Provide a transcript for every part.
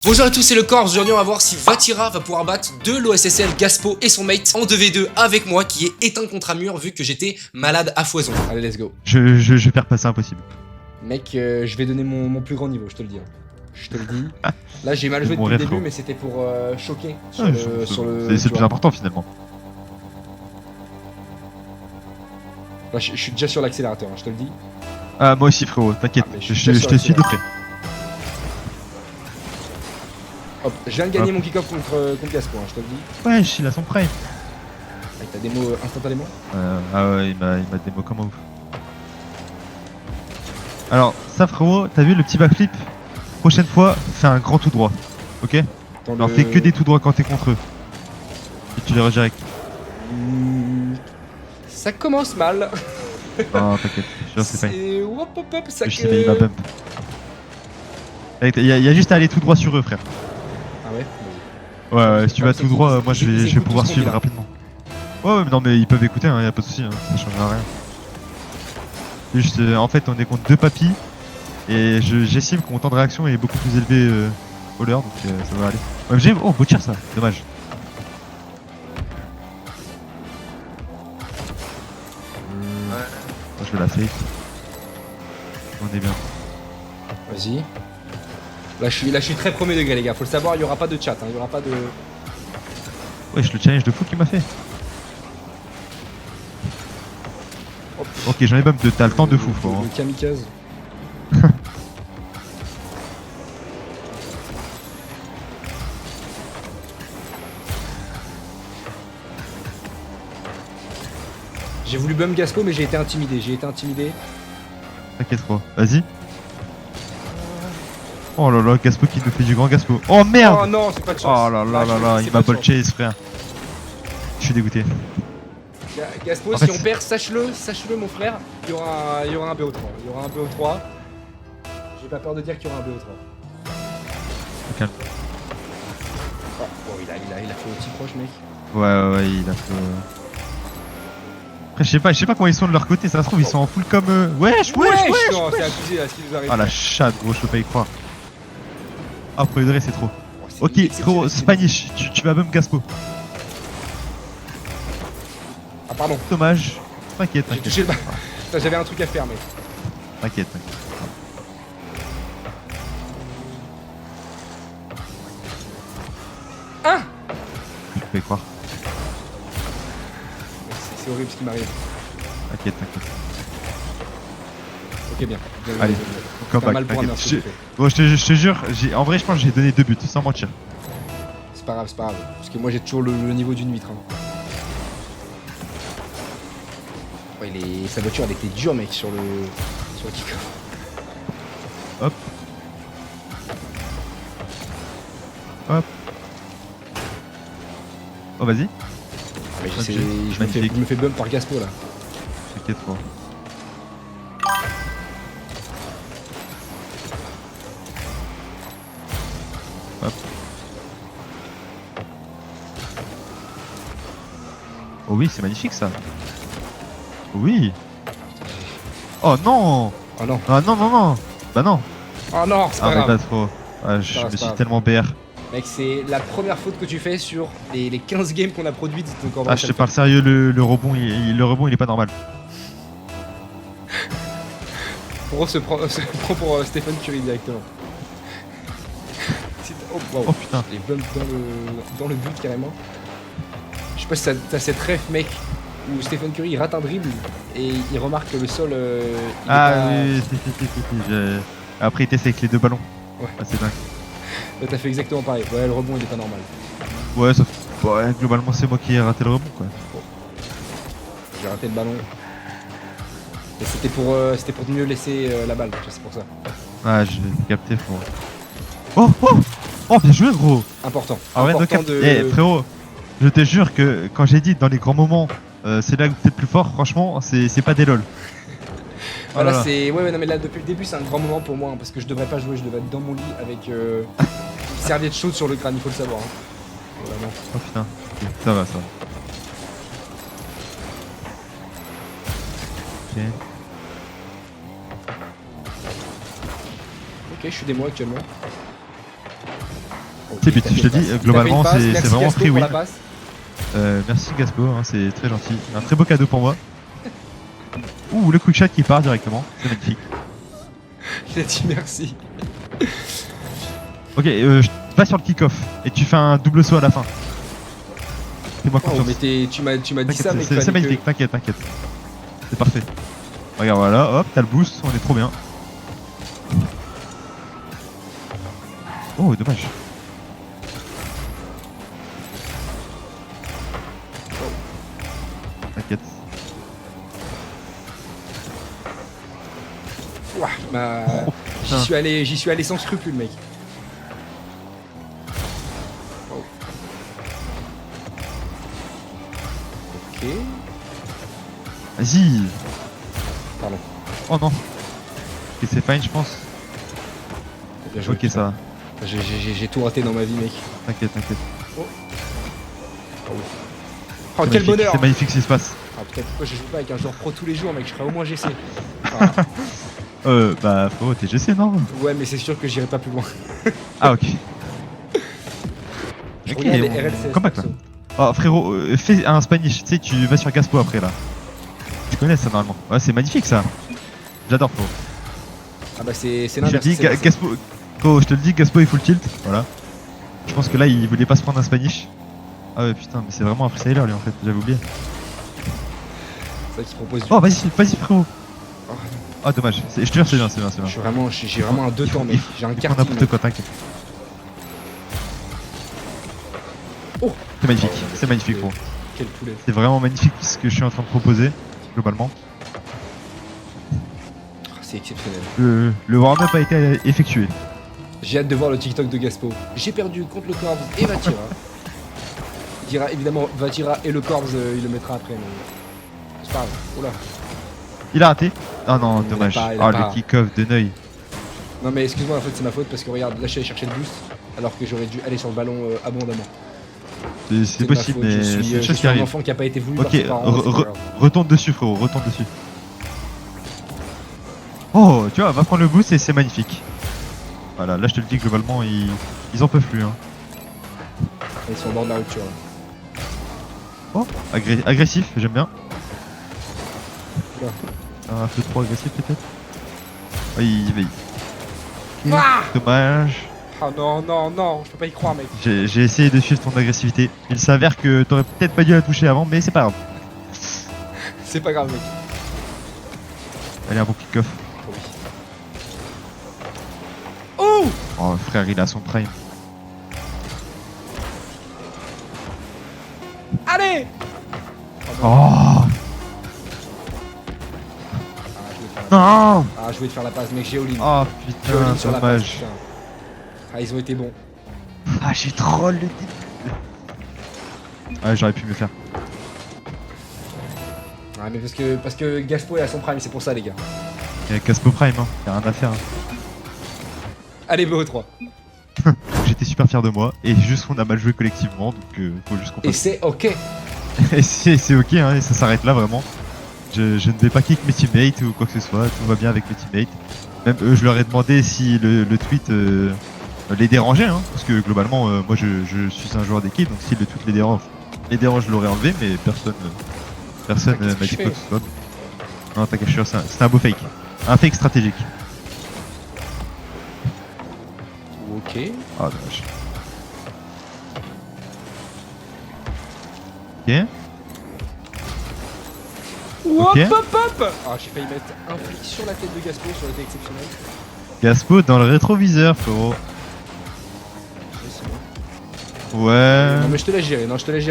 Bonjour à tous, c'est le Corps. Aujourd'hui on va voir si Vatira va pouvoir battre de l'OSSL Gaspo et son mate en 2v2 avec moi qui est éteint contre un mur vu que j'étais malade à foison. Allez, let's go. Je perds pas, c'est impossible. Mec, je vais donner mon plus grand niveau, je te le dis. Je te le dis. Là j'ai mal joué Mon depuis le rétro. début mais c'était pour choquer sur Ouais, le... c'est le plus important finalement. Là, je suis déjà sur l'accélérateur, hein, je te le dis. Ah, moi aussi frérot, t'inquiète, Ah, mais je je suis te suis de près. Hop, je viens de gagner Hop. mon kick-off contre Gaspo, hein, je te le dis. Ouais, il a son prime. Avec ta démo instantanément. Ah ouais, il m'a démo comme un ouf. Alors, ça frérot, t'as vu le petit backflip? Prochaine fois, fais un grand tout droit, ok? Dans Alors fais que des tout droits quand t'es contre eux. Et tu les redirect. Ça commence mal. Non, t'inquiète, je suis sûr, c'est fine. Hop hop hop, ça Je sais, mais il m'a bump. Il y a juste à aller tout droit sur eux, frère. Ah ouais. Ouais, si tu vas tout droit, moi je vais écoutent pouvoir tout ce qu'on suivre dit, rapidement. Ouais, mais non, mais ils peuvent écouter, hein, y a pas de soucis, hein, ça changera rien. Juste, en fait, on est contre deux papis, et j'estime que mon temps de réaction est beaucoup plus élevé au leur, donc ça va aller. Ouais, oh, beau tir ça, dommage. Attends, je vais la fake. On est bien. Vas-y. Là je suis très premier degré les gars, faut le savoir, il y aura pas de chat, hein, il y aura pas de... Wesh, le challenge de fou qu'il m'a fait. Hop. Ok, j'en ai bump de t'as le temps de fou, frérot. Le kamikaze. J'ai voulu bum Gaspo mais j'ai été intimidé, T'inquiète, frérot. Vas-y. Oh là là, Gaspo qui nous fait du grand Gaspo. Oh merde! Oh non, c'est pas de chance. Oh là là là là, il m'a ball chase, frère. Je suis dégoûté. Gaspo, En si fait, on perd, sache-le mon frère, il y aura un BO3. Il y aura un BO3. J'ai pas peur de dire qu'il y aura un BO3. Calme. Oh, il a fait aussi proche, mec. Ouais, il a fait. Après, je sais pas comment ils sont de leur côté, ça se trouve, ils sont en full comme. Wesh! Non, c'est abusé là, ce qui nous arrive. Ah la chatte, gros, je peux pas y croire. Ah, premier degré, c'est trop. Oh, c'est Ok, exceptionnel, frérot, Spanish, tu vas bum Gaspo. Ah, pardon. Dommage. T'inquiète, J'ai touché t'inquiète. le bas. Putain, j'avais un truc à faire, mec. T'inquiète. Hein? Je peux y croire. C'est horrible ce qui m'arrive. T'inquiète. Ok, bien. Allez, Pas comeback, mal pour un t'inquiète. merde, ce que j'ai fait. Bon, je te jure, en vrai, je pense que j'ai donné 2 buts, sans mentir. C'est pas grave. Parce que moi j'ai toujours le niveau d'une huître. Hein. Ouais, sa voiture elle était dure, mec, sur le kick-off. Hop. Oh, vas-y. Mais Magnifique. je me fais bump par Gaspo là. T'inquiète, frérot. Hop. Oh oui, c'est magnifique ça. Oui. Oh non. Oh non. Ah non. Bah non. Oh non, c'est pas Ah mais grave. pas trop. Ah, je pas me suis grave. tellement BR. Mec, c'est la première faute que tu fais sur les 15 games qu'on a produites. Donc on va Ah, je te parle sérieux, le rebond, le rebond il est pas normal. Pour se prend pour Stephen Curry directement. Oh, wow. Oh putain. Les bumps dans le but carrément. Je sais pas si t'as cette ref, mec, où Stephen Curry il rate un dribble et il remarque que le sol. Oui, si. Après il teste avec les 2 ballons. Ouais. Ah, c'est dingue. Là, t'as fait exactement pareil. Ouais, le rebond il est pas normal. Ouais, sauf. Ouais, globalement c'est moi qui ai raté le rebond quoi. J'ai raté le ballon. Et c'était pour mieux laisser la balle, c'est pour ça. Ah, j'ai capté, frérot. Oh, bien joué, gros. Important. Ah ouais, Important donc, frérot, je te jure que quand j'ai dit dans les grands moments, c'est là où t'es le plus fort, franchement, c'est pas des lol. Voilà, Voilà. c'est. Ouais, non, mais là, depuis le début, c'est un grand moment pour moi, hein, parce que je devrais pas jouer, je devrais être dans mon lit avec une serviette chaude sur le crâne, il faut le savoir. Hein. Vraiment. Oh putain, ok, ça va. Ok. Ok, je suis démo actuellement. sais, but, je te dis, globalement, c'est vraiment Gaspo, free pour win. la passe. Merci Gaspo, hein, c'est très gentil. Un très beau cadeau pour moi. Ouh, le quick shot qui part directement, c'est magnifique. Il a dit merci. Ok, je passe sur le kick-off et tu fais un double saut à la fin. Fais-moi Oh, confiance. mais tu m'as dit ça, mec. C'est magnifique, t'inquiète. C'est parfait. Regarde, voilà, hop, t'as le boost, on est trop bien. Oh, dommage. T'inquiète. Ouah, bah, Oh, j'y suis allé sans scrupule, mec. Oh. Ok. Vas-y. Pardon. Oh non. Ok, c'est fine, je pense. Bien joué. Ok, ça va. J'ai tout raté dans ma vie, mec. T'inquiète. Oh, C'est quel magnifique, bonheur! c'est magnifique ce qui se passe. Ah, putain, pourquoi je joue pas avec un joueur pro tous les jours, mec? Je ferais au moins GC. Enfin, Bah, frérot, t'es GC, non? ouais, mais c'est sûr que j'irai pas plus loin. Ah, ok. Je Ok, regarde les bon, RLCS. comeback, perso. Oh, frérot, fais un Spanish, tu sais, tu vas sur Gaspo après là. Tu connais ça normalement. Ouais, c'est magnifique ça. J'adore, frérot. Ah bah c'est Je te l'inverse. dis, c'est l'inverse. Gaspo, gros, je te le dis, Gaspo il full tilt. Voilà. Je pense que là, il voulait pas se prendre un Spanish. Ah ouais, putain, mais c'est vraiment un freestyler lui en fait, j'avais oublié. C'est ça qui propose du. Oh, vas-y, frérot. Oh, Ah, dommage. Je te jure, c'est bien. j'ai vraiment un 2 temps, mec. J'ai un Il faut karting. n'importe quoi, t'inquiète. Oh. C'est magnifique, gros. Quel poulet. C'est vraiment magnifique ce que je suis en train de proposer, globalement. Ah, c'est exceptionnel. Le warm-up a été effectué. J'ai hâte de voir le TikTok de Gaspo. J'ai perdu contre le Corps et Vatira. Il dira évidemment Vatira et le Corps, il le mettra après. Mais... c'est pas grave. Oula. Il a raté. Ah non, Il a dommage. pas, il Oh, a pas. le kick-off de Neuil. Non mais excuse-moi, en fait c'est ma faute parce que regarde, là je suis allé chercher le boost alors que j'aurais dû aller sur le ballon abondamment. C'est de ma possible, faute, mais je c'est suis, une je chose suis qui un arrive. enfant qui a pas été voulu Ok, par ses parents. c'est pas grave. retourne dessus, frérot, retourne dessus. Oh, tu vois, va prendre le boost et c'est magnifique. Voilà, là je te le dis, globalement, ils en peuvent plus. Hein. Ils sont au bord de la rupture. Là. Oh, agressif, j'aime bien. Oula. Un peu trop agressif peut-être. Ah, il veille. Ah Dommage. Oh non, je peux pas y croire mec. J'ai essayé de suivre ton agressivité. Il s'avère que t'aurais peut-être pas dû la toucher avant, mais c'est pas grave. C'est pas grave mec. Allez, un bon kick-off. Oh, oui. Oh. Oh, frère, il a son prime. Allez. Oh Ah, non. je voulais te faire la passe mec, j'ai all-in. Oh J'ai all-in putain, sur la passe. dommage. Putain. Ah ils ont été bons. Ah, j'ai troll le début. Ouais, j'aurais pu me faire. Ouais mais parce que Gaspo est à son prime, c'est pour ça les gars. Il y a Caspo Prime, hein. Y'a rien à faire. Hein. Allez BO3. J'étais super fier de moi. Et juste qu'on a mal joué collectivement, donc faut juste qu'on Et fasse. c'est ok. Et c'est ok, hein, et ça s'arrête là vraiment. Je ne vais pas kick mes teammates ou quoi que ce soit, tout va bien avec mes teammates. Même eux, je leur ai demandé si le tweet les dérangeait, hein, parce que globalement, moi je suis un joueur d'équipe, donc si le tweet les dérange, je l'aurais enlevé, mais personne m'a dit quoi que ce soit. Non, t'inquiète, je suis sûr, c'était un beau fake. Un fake stratégique. Ok. Ah, dommage. Ok. Hop, Ok. hop, hop. Ah, j'ai failli mettre un flic sur la tête de Gaspo, ça aurait été exceptionnel. Gaspo dans le rétroviseur, frérot. Ouais, c'est bon. Ouais. Non mais je te laisse gérer,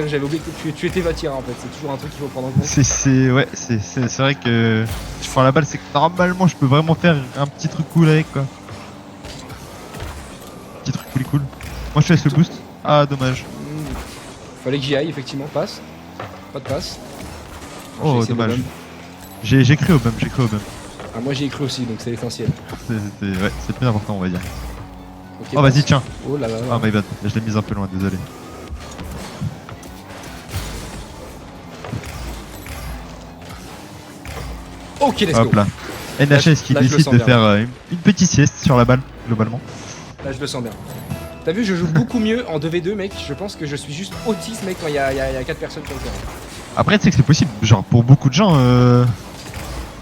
j'avais oublié que tu étais Vatira en fait, c'est toujours un truc qu'il faut prendre en compte. C'est vrai que je prends la balle, c'est que normalement je peux vraiment faire un petit truc cool avec quoi. Petit truc cool. Moi je te laisse le boost. Ah dommage. Fallait que j'y aille effectivement, passe. Pas de passe. Oh J'ai essayé dommage. le bum. J'ai cru au bum, Ah moi j'y ai cru aussi donc c'est l'essentiel. C'est le plus important on va dire. Ok, Oh vas-y tiens. Oh là là. Ah my bad, je l'ai mise un peu loin, désolé. Ok let's Hop go. là. NHS qui là, je le décide sens de bien. faire une petite sieste sur la balle, globalement. Là je le sens bien. T'as vu, je joue beaucoup mieux en 2v2, mec. Je pense que je suis juste autiste, mec, quand il y a 4 personnes sur le terrain. Après, tu sais que c'est possible. Genre, pour beaucoup de gens,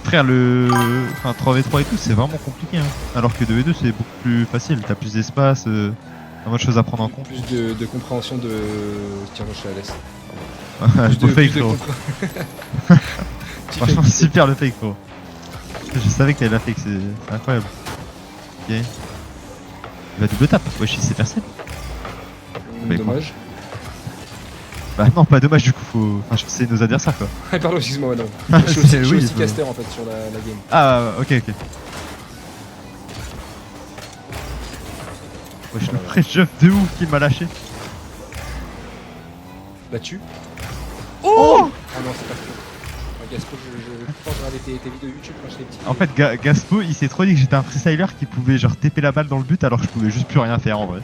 frère, enfin, 3v3 et tout, c'est vraiment compliqué. Hein. Alors que 2v2, c'est beaucoup plus facile. T'as plus d'espace, t'as moins de choses à prendre en compte. Plus de compréhension de. Tiens, moi je suis à l'aise. Beau fake, frérot. Franchement, super le fake, frérot. Je savais que t'avais la fake, c'est incroyable. Ok. Il va double tap. Wesh, il sait faire ça. Dommage. Bah non, pas dommage du coup, faut. Enfin, c'est nos adversaires quoi. Ah, pardon, excuse-moi, non. Ah, Je suis oui, aussi caster en fait sur la game. Ah, ok. Wesh, le pré-jump de ouf qu'il m'a lâché. Battu. Oh ah non, c'est pas fou. Gaspo, je pense que j'avais tes vidéos YouTube quand j'étais petit. En fait, Gaspo, il s'est trop dit que j'étais un freestyler qui pouvait genre taper la balle dans le but alors que je pouvais juste plus rien faire en vrai.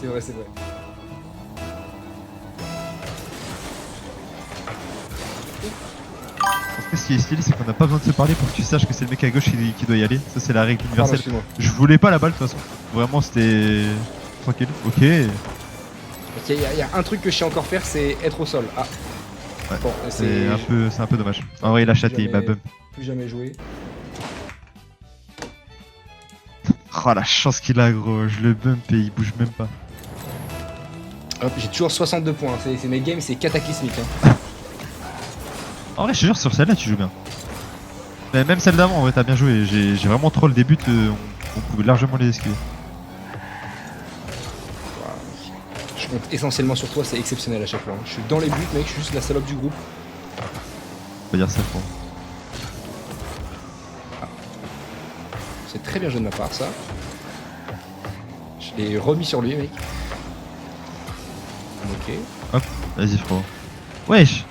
C'est vrai, c'est vrai. En fait, ce qui est stylé, c'est qu'on n'a pas besoin de se parler pour que tu saches que c'est le mec à gauche qui doit y aller. Ça, c'est la règle universelle. Pardon, Je voulais pas la balle de toute façon. Vraiment, c'était tranquille. Ok. Il y a un truc que je sais encore faire, c'est être au sol. Ah. Ouais. Bon, c'est un peu dommage. En vrai, il a chaté, il m'a bump. Plus jamais joué. Oh la chance qu'il a, gros. Je le bump et il bouge même pas. Hop, j'ai toujours 62 points. C'est mes games, c'est cataclysmique. Hein. En vrai, je te jure, sur celle-là, tu joues bien. Mais même celle d'avant, en vrai, t'as bien joué. J'ai vraiment trop le début, on pouvait largement les esquiver. Je compte essentiellement sur toi, c'est exceptionnel à chaque fois. Hein. Je suis dans les buts, mec, je suis juste la salope du groupe. On va dire ça, quoi. Ah. C'est très bien joué de ma part, ça. Je l'ai remis sur lui, mec. Ok. Hop, vas-y, frérot. Wesh!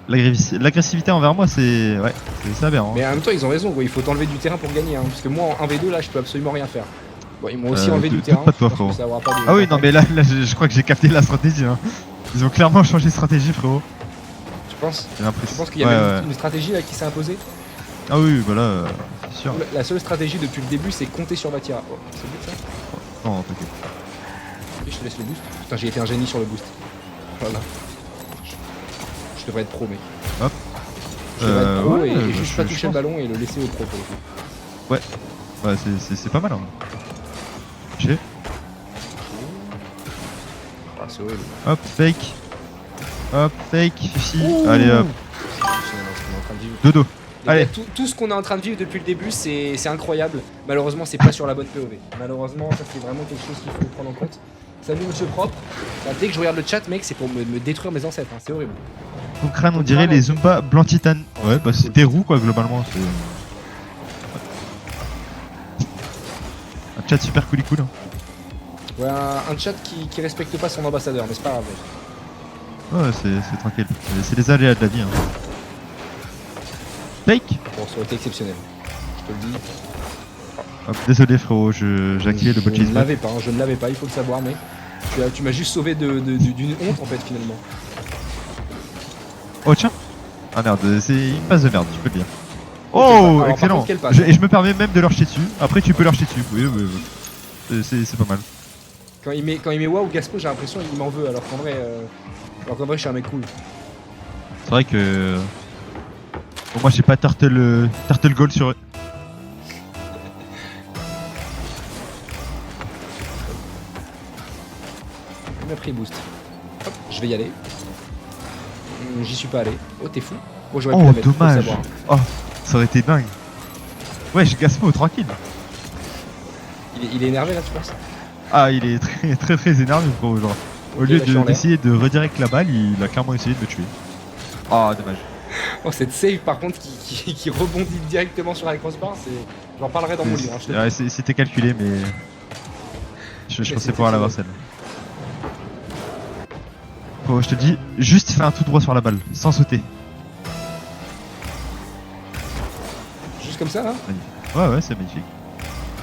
L'agressivité envers moi, c'est. Ouais, c'est aberrant. Hein. Mais en même temps, ils ont raison, gros. Il faut t'enlever du terrain pour gagner. Hein. Parce que moi, en 1v2, là, je peux absolument rien faire. Bon, ils m'ont aussi enlevé du terrain. Pas de toi, frérot. Ah oui, non, mais là je crois que j'ai capté la stratégie. Hein. Ils ont clairement changé de stratégie, frérot. Tu penses? J'ai l'impression. Tu penses qu'il y a même une stratégie là qui s'est imposée? Ah oui, bah là, c'est sûr. La seule stratégie depuis le début, c'est compter sur Vatira. Oh, c'est but ça? Non, t'inquiète. Ok, je te laisse le boost. Putain, j'ai été un génie sur le boost. Voilà. Je devrais être pro, mec. Hop. Je devrais être pro ouais, et juste pas toucher le ballon et le laisser au pro pour le coup. Ouais. Ouais, c'est pas mal. Hein. J'ai. Ah, c'est horrible. Hop, fake. Hop, fake. Ici. Allez, hop. Dodo. Allez. Tout ce qu'on est en train de vivre depuis le début, c'est incroyable. Malheureusement, c'est pas sur la bonne POV. Malheureusement, ça c'est vraiment quelque chose qu'il faut prendre en compte. Salut monsieur propre. Là, dès que je regarde le chat, mec, c'est pour me détruire mes ancêtres. Hein. C'est horrible. Ton crâne, on dirait les Zumba blanc titane. Ouais, bah c'était roux quoi, globalement. Un chat super cool. Hein. Ouais, un chat qui respecte pas son ambassadeur, mais c'est pas grave. Ouais, c'est tranquille. C'est les aléas de la vie. Hein. Fake. Bon, ça aurait été exceptionnel. Je te le dis. Hop, désolé frérot, j'ai activé le bot Je ne l'avais pas, hein, je ne l'avais pas, il faut le savoir, mec. Tu m'as juste sauvé d'une honte en fait, finalement. Oh tiens. Ah merde, c'est une passe de merde, tu peux le dire. Oh, alors, excellent. contre, passe, et je me permets même de leur chier dessus. Après, tu peux leur chier dessus. Oui. C'est pas mal. Quand il met wow Gaspo, j'ai l'impression qu'il m'en veut, alors qu'en vrai, je suis un mec cool. C'est vrai que. Bon, moi, j'ai pas turtle goal sur eux. Il m'a pris boost. Hop, je vais y aller. J'y suis pas allé. Oh, t'es fou. Oh, j'aurais pu la mettre, dommage. Oh, ça aurait été dingue. Wesh, Gaspo, tranquille. Il est énervé là, tu penses? Ah, il est très énervé, gros. Genre, au lieu d'essayer de redirect la balle, il a clairement essayé de me tuer. Ah, dommage. Oh, cette save par contre qui rebondit directement sur la crossbar, j'en parlerai dans mon livre. Hein, c'était calculé, mais je pensais pouvoir l'avoir celle. Oh, je te dis, juste fais un tout droit sur la balle, sans sauter. Juste comme ça là? Ouais, c'est magnifique.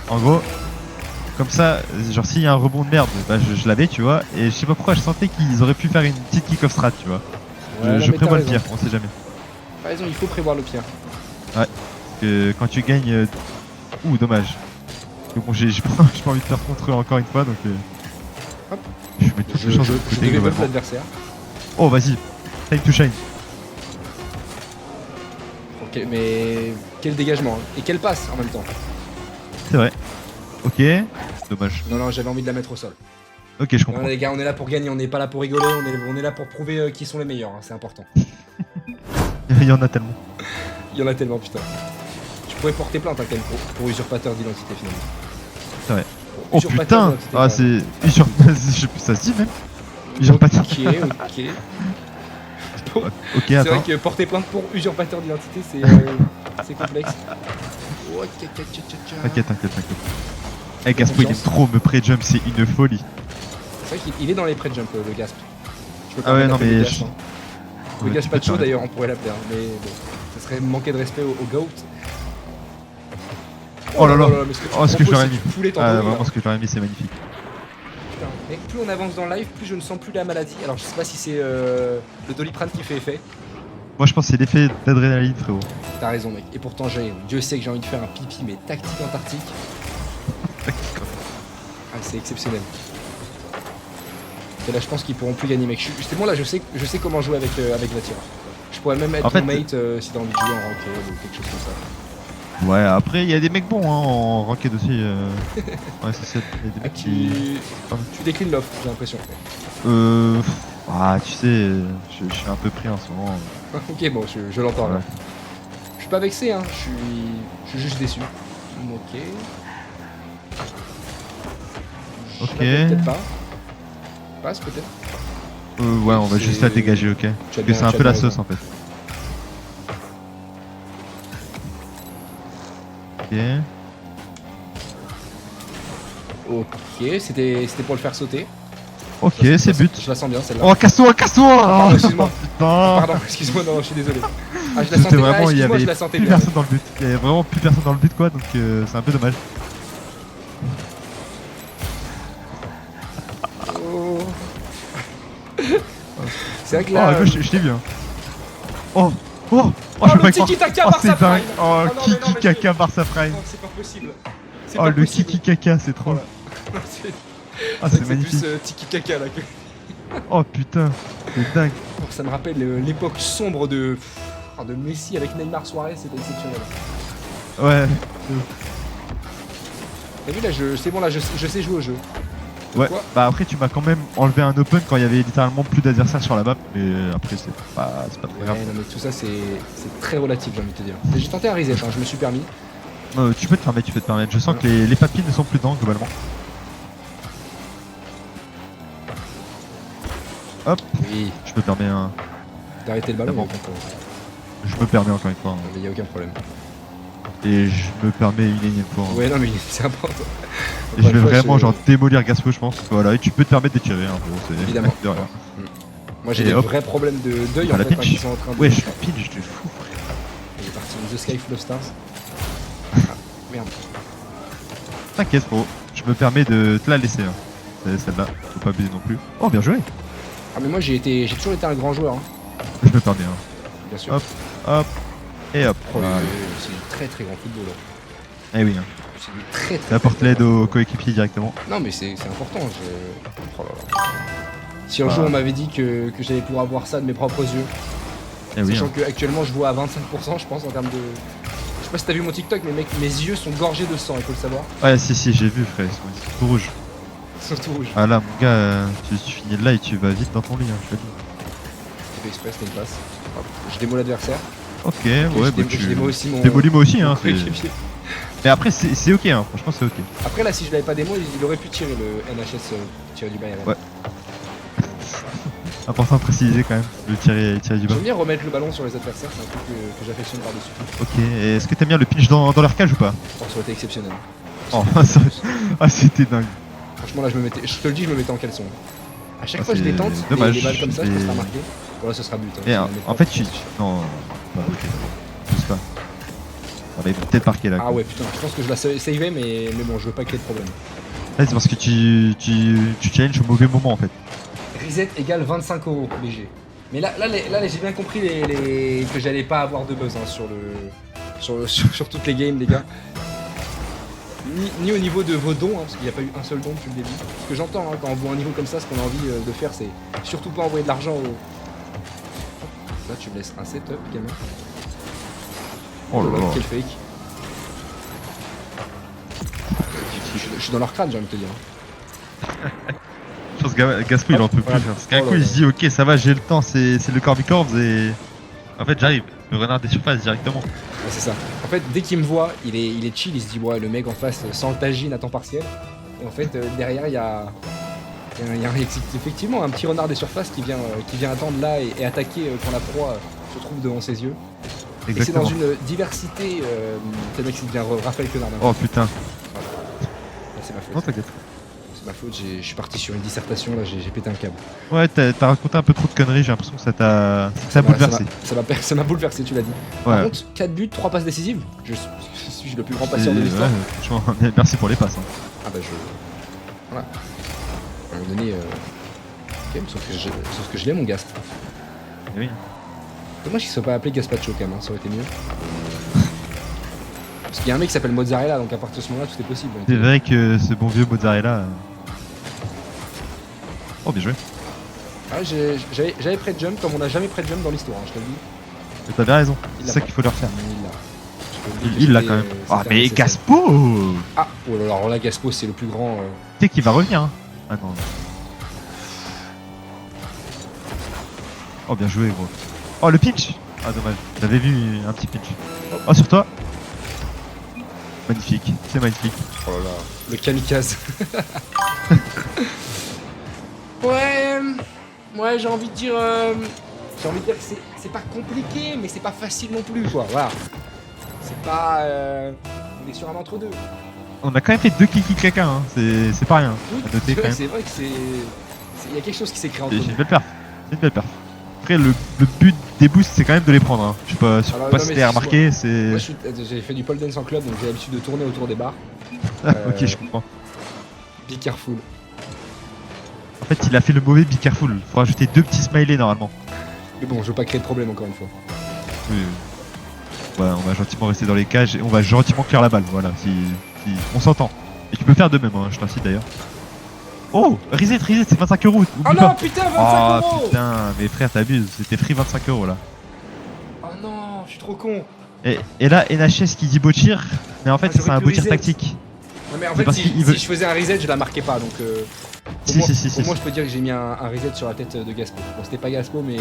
En gros, comme ça, genre s'il y a un rebond de merde, bah je l'avais, tu vois, et je sais pas pourquoi je sentais qu'ils auraient pu faire une petite kick-off strat, tu vois. Ouais, je prévois le pire, on sait jamais. T'as raison, il faut prévoir le pire. Ouais, parce que quand tu gagnes... Ouh, dommage. Mais bon, j'ai pas, j'ai pas envie de faire contre eux encore une fois, donc Hop. je mets toutes les chances de Je côté dégriffe globalement. l'adversaire. Oh, vas-y, time to shine. Ok, mais quel dégagement hein. Et quelle passe en même temps. C'est vrai. Ok, dommage. Non, non, j'avais envie de la mettre au sol. Ok, je Non, comprends. les gars, on est là pour gagner, on n'est pas là pour rigoler, on est là pour prouver qui sont les meilleurs, hein, c'est important. Il y en a tellement. Il y en a tellement, putain. Tu pourrais porter plainte hein, quand même pour usurpateur d'identité finalement. C'est vrai. Pour Oh usurpateur putain. d'identité, Ah, pardon. c'est usurpateur. Je sais plus, ça se dit même. Usurpateur. Ok, ok. Ok, C'est attends. vrai que porter plainte pour usurpateur d'identité, c'est complexe. Oh, T'inquiète, t'inquiète. Eh, Gaspo, il aime trop me pré-jump, c'est une folie. C'est vrai qu'il est dans les pré-jump, le Gasp. Je peux Ah ouais, pas non, l'appeler mais le je- Gasp, hein. Le Ouais, tu peux Gaspacho te d'ailleurs, on pourrait l'appeler, hein, mais bon, ça serait manquer de respect au GOAT. Oh là là. mais ce que tu Oh, ce que je proposes, l'aurais c'est mis. du poulet Ah, tandoori, vraiment, là. ce que je l'aurais mis, c'est magnifique. Putain. Mais plus on avance dans le live, plus je ne sens plus la maladie. Alors je sais pas si c'est le Doliprane qui fait effet. Moi, je pense que c'est l'effet d'adrénaline, frérot. T'as raison mec. Et pourtant Dieu sait que j'ai envie de faire un pipi mais tactique antarctique. Ah c'est exceptionnel. Et là je pense qu'ils pourront plus gagner mec. C'est bon là je sais comment jouer avec Vatira. Je pourrais même être En fait, ton mate si t'as envie de jouer en ranked ou quelque chose comme ça. Ouais, après, il y a des mecs bons hein, en ranked aussi. Ouais, c'est ça. Il y a des Ah, mecs qui. tu déclines l'offre, j'ai l'impression. Ah, tu sais, je suis un peu pris en ce moment. Ok bon je l'entends là. Ouais. Je suis pas vexé hein, je suis juste déçu. Ok. Ok. Je l'avais peut-être pas. Passe peut-être. Ouais, on va C'est- juste la dégager, ok. Tu as Parce que bien- c'est un tu as peu la bien sauce raison. en fait. Ok. Ok, c'était pour le faire sauter. Ok, Je la- c'est but. Je la sens bien celle-là. Oh, casse-toi, casse-toi. pardon, excuse-moi. Putain. Pardon, excuse-moi, non, je suis désolé. Ah, je la C'était sentais, vraiment, il y excuse-moi, avait je la sentais plus bien. personne dans le but. Il y avait vraiment plus personne dans le but, quoi, donc c'est un peu dommage. Oh. C'est vrai que Oh, là. à gauche, je t'ai vu, hein. Oh, oh, Oh, je peux le pas y croire. tiki-taka Oh, Barça c'est dingue. Prime. Oh, Oh, non, mais non, Kiki mais Kaka Barça Prime. Non, c'est pas possible. C'est Oh, pas le possible. Kiki Kaka, c'est trop. Voilà. C'est Ah, vrai c'est que magnifique. plus tiki caca là que. Oh putain, c'est dingue. Oh, ça me rappelle l'époque sombre de Messi avec Neymar Suarez, c'était exceptionnel. Ouais, T'as vu là, c'est bon là, je sais jouer au jeu. ouais. Quoi Bah après, tu m'as quand même enlevé un open quand il y avait littéralement plus d'adversaires sur la map, mais après, c'est pas très grave. Ouais, non mais tout ça c'est très relatif, j'ai envie de te dire. J'ai tenté un reset, hein, je me suis permis. Tu peux te permettre, tu peux te permettre. Je sens que les papilles ne sont plus dedans globalement. Hop, Oui, je me permets un. d'arrêter le ballon, D'abord. il y a aucun problème. Je me permets encore une fois. hein. Il y a aucun problème. Et je me permets une énième fois. hein. Ouais, non mais c'est important. Et je Encore vais une fois, vraiment genre démolir Gaspo, je pense. Voilà, et tu peux te permettre de tirer. Hein, c'est Évidemment. de rien. Moi j'ai Et des hop. vrais problèmes de deuil Ah, en la fait, hein, pitch. qui sont en train de. Ouais, je pile, je te fous. Il est parti The Sky Full of Stars. Ah, merde. T'inquiète, frérot. Je me permets de te la laisser. Hein. Celle-là, faut pas abuser non plus. Oh, bien joué. Ah mais moi j'ai toujours été un grand joueur, hein, Je me permets. Hein. bien sûr. Hop. Hop. Et hop. Oh, Voilà. c'est du très très grand football. Là. Eh oui. Hein. C'est du très très. Ça apporte très l'aide grand aux football. coéquipiers directement. Non mais c'est important. Oh là là. Si un jour on m'avait dit que j'allais pouvoir voir ça de mes propres yeux, Eh oui. sachant Hein. que actuellement je vois à 25% je pense en termes de. Je sais pas si t'as vu mon TikTok mais mec mes yeux sont gorgés de sang, il faut le savoir. Ouais, si, j'ai vu, frère. Ils sont tout rouges. Ils sont tout rouges. Ah là, mon gars, tu finis là et tu vas vite dans ton lit. Hein, je te le dis. J'ai fait exprès, c'était une passe. Hop, je démo l'adversaire. Ok, ouais, bah je démo aussi mon. démolis moi aussi. Hein, c'est- coéquipier. Mais après, c'est ok. Hein. Franchement, c'est ok. Après là si je l'avais pas démo il aurait pu tirer le NHS tiré du Bayern. Ouais. Important de préciser quand même. Le tirer du bas. J'aime bien remettre le ballon sur les adversaires, c'est un truc que j'affectionne par-dessus tout. Ok, et est-ce que t'aimes bien le pinch dans leur cage ou pas? Oh, ça aurait été exceptionnel. Oh, ça- ah, c'était dingue. Franchement là je te le dis, je me mettais en caleçon. À chaque Ah, fois je c'est les tente, dommage, les balles comme ça, je peux mais- se remarquer. Voilà, ce sera but. hein. Et Je en la mets en pas. fait, non, pas ok. Pousse pas. On va peut-être marquer là. Ah quoi. ouais, putain, je pense que je la savais, mais bon, je veux pas qu'il y ait de problème. Là, c'est parce que tu challenges au mauvais moment en fait. Reset égale 25 € léger. Mais là j'ai bien compris que j'allais pas avoir de buzz hein, sur toutes les games, les gars. ni au niveau de vos dons, hein, parce qu'il n'y a pas eu un seul don depuis le début. Ce que j'entends hein, quand on voit un niveau comme ça, ce qu'on a envie de faire, c'est surtout pas envoyer de l'argent au... Là, tu me laisses un setup, gamin. Oh là là. Quel fake. Je suis dans leur crâne, j'ai envie de te dire. Je pense que Gaspo il en peut plus. Voilà. Parce qu'un Oh coup là il là. se dit ok ça va j'ai le temps, c'est le Corbicorps et... En fait j'arrive, le renard des surfaces directement. Ouais, c'est ça. En fait, dès qu'il me voit, il est chill, il se dit ouais, le mec en face sans le tagine à temps partiel. Et en fait, derrière, il y a effectivement un petit renard des surfaces qui vient attendre là et attaquer quand la proie se trouve devant ses yeux. Et c'est dans Exactement. une diversité. Le mec, c'est bien Raphaël Quenard. Oh putain. Là, c'est ma Non faute. t'inquiète. C'est ma faute, je suis parti sur une dissertation, là, j'ai pété un câble. Ouais t'as raconté un peu trop de conneries, j'ai l'impression que ça t'a bouleversé. Ça m'a bouleversé, tu l'as dit. Par Ouais. contre, 4 buts, 3 passes décisives. Je suis le plus grand passeur de l'histoire. Ouais, franchement, merci pour les passes. Hein. Ah bah je... Voilà. À un moment donné... Ok, sauf que je l'ai mon Gast. Et oui. Dommage qu'il soit pas appelé Gaspacho quand même, hein, ça aurait été mieux. Parce qu'il y a un mec qui s'appelle Mozzarella, donc à partir de ce moment-là, tout est possible. Donc, C'est vrai que ce bon vieux mozzarella... Oh bien joué. Ah, j'avais prêt de jump comme on n'a jamais prêt de jump dans l'histoire, hein, je te le dis. Mais t'as bien raison, Il c'est l'a ça pas. qu'il faut leur faire. Il l'a. Je te le dis que Il l'a c'était, quand même. Ah c'était mais nécessaire. Gaspo Ah, oh là là, alors là, Gaspo, c'est le plus grand... Tu sais qu'il va revenir hein. Ah non. Oh bien joué gros. Oh le pinch. Ah dommage, j'avais vu un petit pinch. Oh sur toi. Magnifique, c'est magnifique. Oh là là, le kamikaze. Ouais, j'ai envie de dire que c'est pas compliqué, mais c'est pas facile non plus, quoi. Voilà. C'est pas, on est sur un entre-deux. On a quand même fait 2 kiki caca hein, c'est pas rien. À noter quand même. C'est vrai que il y a quelque chose qui s'est créé entre C'est nous. une belle perf. C'est une belle perf. Après le but des boosts c'est quand même de les prendre hein. Je sais pas si Alors, pas non, si mais t'as remarqué, Moi, c'est... j'ai fait du pole dance en club, donc j'ai l'habitude de tourner autour des bars. Ok je comprends. Be careful. En fait il a fait le mauvais be careful. Faut rajouter 2 petits smileys normalement. Mais bon, je veux pas créer de problème encore une fois. Oui. Ouais, on va gentiment rester dans les cages et on va gentiment clear la balle, voilà, si on s'entend. Et tu peux faire de même, hein, je t'incite d'ailleurs. Oh, reset, c'est 25 euros. Oh non, putain, 25 Oh euros. putain, mais frère, t'abuses, c'était free 25 euros là. Oh non, je suis trop con. Et là, NHS qui dit Botir, mais en fait, Ah, c'est j'aurais un pu Botir reset. tactique. Non mais en C'est fait, parce si qu'il veut- je faisais un reset, je la marquais pas, donc... Si, Au moins, je peux dire que j'ai mis un reset sur la tête de Gaspo. Bon, c'était pas Gaspo, mais il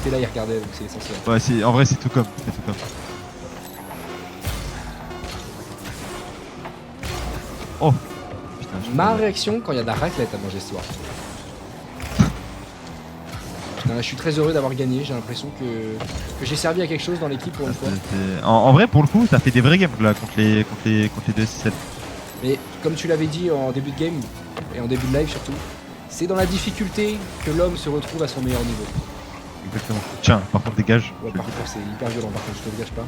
était là, il regardait, donc c'est essentiel. Ouais, en vrai, c'est tout comme. C'est tout comme. Oh putain, Ma réaction quand il y a de la raclette à manger ce soir. Putain, je suis très heureux d'avoir gagné, j'ai l'impression que j'ai servi à quelque chose dans l'équipe pour une fois. En vrai, pour le coup, t'as fait des vrais games là contre les deux SSL. Mais comme tu l'avais dit en début de game, et en début de live surtout, c'est dans la difficulté que l'homme se retrouve à son meilleur niveau. Exactement. Tiens, par contre, dégage. Ouais, je par le dis. contre, c'est hyper violent, par contre, je te le gâche pas.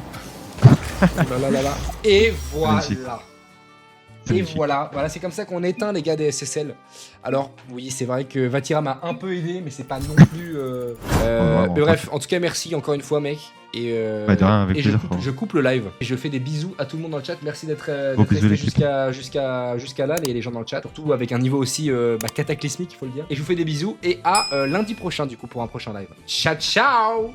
Oh là là là là. Et voilà. Magnifique. Et Magnifique. voilà, c'est comme ça qu'on éteint les gars des SSL. Alors, oui, c'est vrai que Vatira m'a un peu aidé, mais c'est pas non plus. vraiment mais bref, en tout cas, merci encore une fois, mec. Et, Bah, de rien, avec et plaisir, je coupe le live. Et je fais des bisous à tout le monde dans le chat. Merci d'être Gros bisous, resté l'équipe. jusqu'à là, les gens dans le chat. Surtout avec un niveau aussi cataclysmique, il faut le dire. Et je vous fais des bisous. Et à lundi prochain, du coup, pour un prochain live. Ciao, ciao!